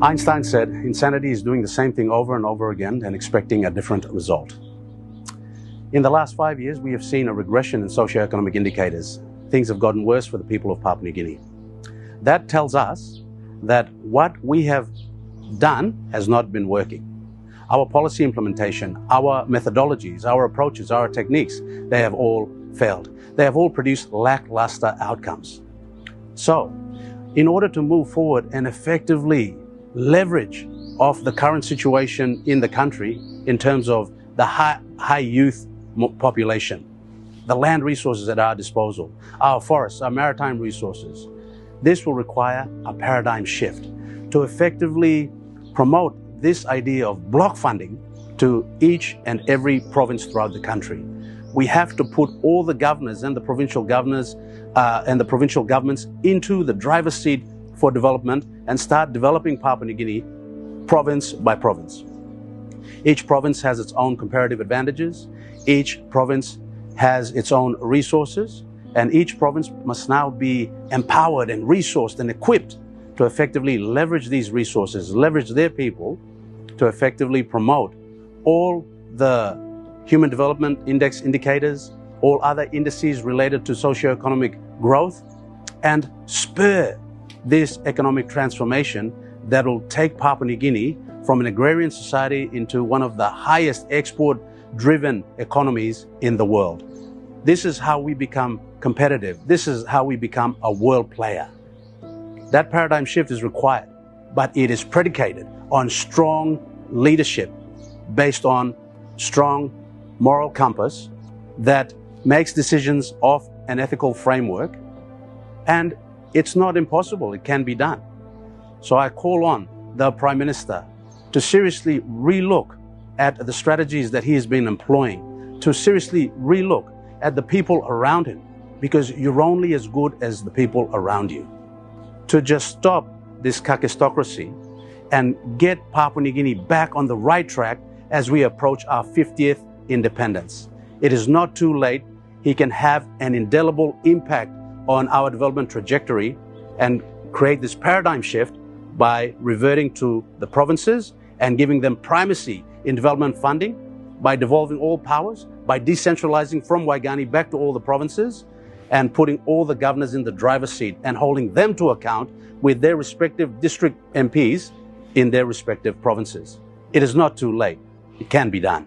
Einstein said, insanity is doing the same thing over and over again and expecting a different result. In the last 5 years, we have seen a regression in socioeconomic indicators. Things have gotten worse for the people of Papua New Guinea. That tells us that what we have done has not been working. Our policy implementation, our methodologies, our approaches, our techniques, they have all failed. They have all produced lackluster outcomes. So, in order to move forward and effectively leverage off the current situation in the country in terms of the high youth population, the land resources at our disposal, our forests, our maritime resources, this will require a paradigm shift to effectively promote this idea of block funding to each and every province throughout the country. We have to put all the governors and the provincial governors and the provincial governments into the driver's seat for development and start developing Papua New Guinea province by province. Each province has its own comparative advantages. Each province has its own resources, and each province must now be empowered and resourced and equipped to effectively leverage these resources, leverage their people to effectively promote all the Human Development Index indicators, all other indices related to socioeconomic growth, and spur this economic transformation that will take Papua New Guinea from an agrarian society into one of the highest export-driven economies in the world. This is how we become competitive. This is how we become a world player. That paradigm shift is required, but it is predicated on strong leadership based on strong moral compass that makes decisions off an ethical framework. And it's not impossible, it can be done. So I call on the Prime Minister to seriously relook at the strategies that he has been employing, to seriously relook at the people around him, because you're only as good as the people around you. To just stop this kakistocracy and get Papua New Guinea back on the right track as we approach our 50th independence. It is not too late. He can have an indelible impact on our development trajectory and create this paradigm shift by reverting to the provinces and giving them primacy in development funding, by devolving all powers, by decentralizing from Waigani back to all the provinces, and putting all the governors in the driver's seat and holding them to account with their respective district MPs in their respective provinces. It is not too late. It can be done.